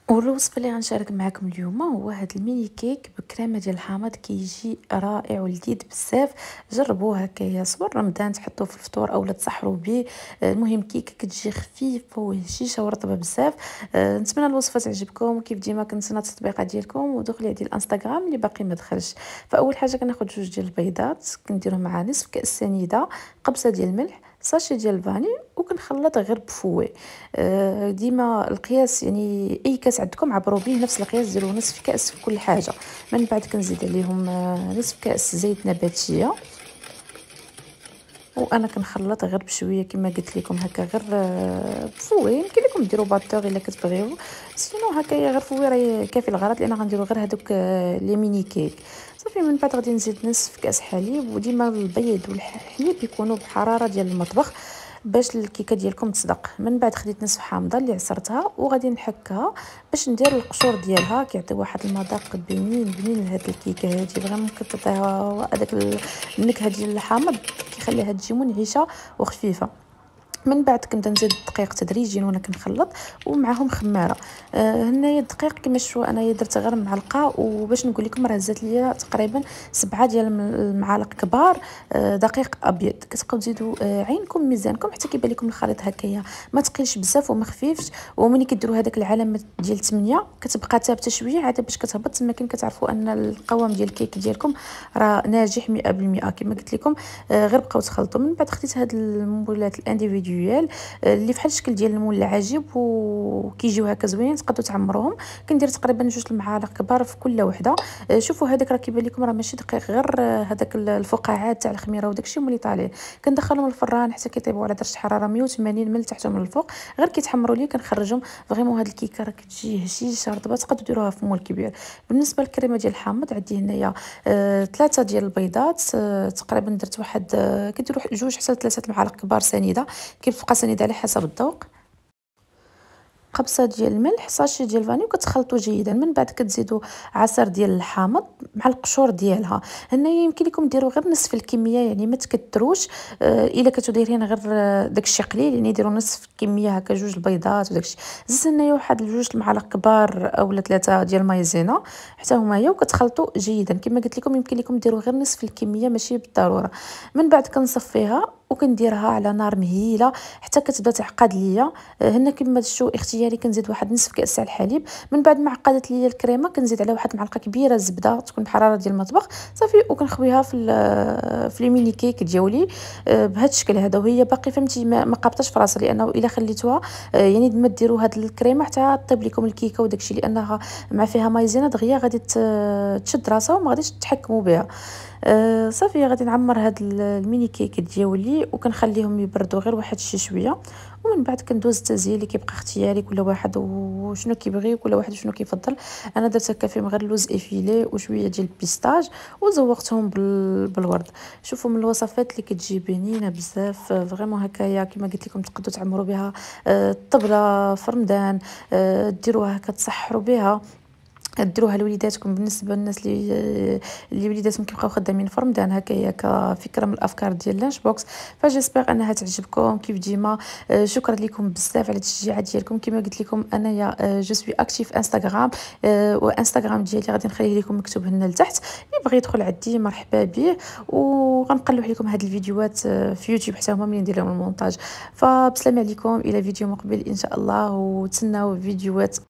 والوصفه اللي غنشارك معكم اليوم هو هذا الميني كيك بكريمه ديال الحامض، كيجي رائع ولذيذ بزاف. جربوه هكايا صبر رمضان تحطوه في الفطور اولا تسحروا به. المهم كيكه كتجي خفيفه وهشيشه ورطبه بزاف. نتمنى الوصفه تعجبكم. كيف ديما كنتسنى التطبيقات ديالكم ودخلي عندي الانستغرام اللي باقي ما دخلش. فاول حاجه كناخذ جوج ديال البيضات، كنديرهم مع نصف كاس سنيده، قبصه ديال الملح، ساشي ديال الفاني، وكنخلط غير بفوي. ديما القياس يعني اي كاس عندكم عبروا به نفس القياس، ديروا نصف كاس في كل حاجه. من بعد كنزيد عليهم نصف كاس زيت نباتيه، وانا كنخلط غير بشويه كما قلت لكم هكا غير بفوي. يمكن لكم ديروا باتور الا كتبغيو، سينو هكايا غير فوي راه كافي الغرض، لان غنديروا غير هذوك لي ميني كيك. صافي من بعد غادي نزيد نصف كاس حليب، وديما البيض والحليب يكونوا بحراره ديال المطبخ باش الكيكه ديالكم تصدق. من بعد خديت نصف حامضه اللي عصرتها وغادي نحكها باش ندير القشور ديالها، كيعطي واحد المذاق بنين لهاد الكيكه هادي. فريمون كتعطيها هذاك النكهه ديال الحامض، كيخليها تجي منعشه وخفيفه. من بعد كنبدا نزيد الدقيق تدريجيا وانا كنخلط، ومعهم خماره. هنايا الدقيق كما شفتوا انايا درت غير معلقه، وباش نقول لكم راه زادت ليا تقريبا 7 ديال المعالق كبار دقيق ابيض. كتبقاو تزيدوا عينكم ميزانكم حتى كيبان لكم الخليط هكايا ما ثقيلش بزاف وما خفيفش. وملي كديروا هذاك العلامه ديال 8 كتبقى ثابته شويه عاد باش كتهبط، تما كتعرفوا ان القوام ديال الكيك ديالكم راه ناجح 100%. كما قلت لكم غير بقاو تخلطوا. من بعد خديت هاد المولات الانديفيديوال اللي فحال الشكل ديال المول العجيب وكيجيو هكا زوينين، تقدروا تعمروهم. كندير تقريبا جوج المعالق كبار في كل وحده. شوفوا هذاك راه كيبان لكم راه ماشي دقيق، غير هذاك الفقاعات تاع الخميره وداك الشيء ملي طالعين. كندخلهم الفران حتى كيطيبوا على درجه حراره 180 من التحت ومن الفوق. غير كيتحمروا لي كنخرجهم. فريمون هاد الكيكه راه كتجي هشيشه رطبه، تقدروا ديروها في مول كبير. بالنسبه للكريمه ديال الحامض عندي هنايا 3 ديال البيضات، تقريبا درت واحد كديروا جوج حتى 3 معالق كبار سنيده، كيبقى سنيده على حسب الذوق. قبصه ديال الملح، ساشي ديال الفاني، وكتخلطوا جيدا. من بعد كتزيدوا عصير ديال الحامض مع القشور ديالها. هنايا يمكن لكم ديروا غير نصف الكميه، يعني ما تكثروش. الا كنتو دايرين غير داكشي قليل يعني ديروا نصف الكميه هكا، جوج البيضات وداكشي. زدت هنايا واحد جوج المعالق كبار اولا 3 ديال المايزينا حتى هما هي، وكتخلطوا جيدا. كما قلت لكم يمكن لكم ديروا غير نصف الكميه ماشي بالضروره. من بعد كنصفيها وكنديرها على نار مهيله حتى كتبدا تعقد ليا. هنا كما تشوفوا اختياري كنزيد واحد نصف كاس تاع الحليب. من بعد ما عقدت ليا الكريمه كنزيد على واحد معلقه كبيره الزبده تكون بحراره ديال المطبخ صافي، وكنخويها في لي ميني كيك ديالي بهذا الشكل هذا. وهي باقي فهمتي ما قابطاش في راسها، لانه الا خليتوها يعني ما ديروا هاد الكريمه حتى طيب لكم الكيكه وداكشي، لانها مع فيها مايزينا دغيا غادي تشد راسها وما غاديش تحكموا بها. صافي غادي نعمر هاد الميني كيك ديالي وكنخليهم يبردوا غير واحد شي شويه. ومن بعد كندوز التزيين اللي كيبقى اختياري، كل واحد وشنو كيبغي، كل واحد وشنو كيفضل. انا درت هكا فيهم غير اللوز افيلي وشويه ديال البيستاج وزوقتهم بالورد. شوفوا من الوصفات اللي كتجي بنينه بزاف فريمون هكايا. كما قلت لكم تقدروا تعمروا بها الطبله في رمضان، ديروها هكا تسحروا بها، ديروها لوليداتكم. بالنسبه للناس اللي وليداتهم كيبقاو خدامين في رمضان هكايا كفكره من الافكار ديال لانش بوكس. فجيسبر انها تعجبكم كيف ديما. شكرا لكم بزاف على التشجيعات ديالكم. كما قلت لكم انايا جو سوي اكتيف انستغرام، وانستغرام ديالي غادي نخليه لكم مكتوب هنا لتحت، اللي بغى يدخل عندي مرحبا به. وغنقلوح لكم هاد الفيديوهات في يوتيوب حتى هما ملي ندير لهم المونتاج. فبسلام عليكم، الى فيديو مقبل ان شاء الله، وتسناو فيديوهات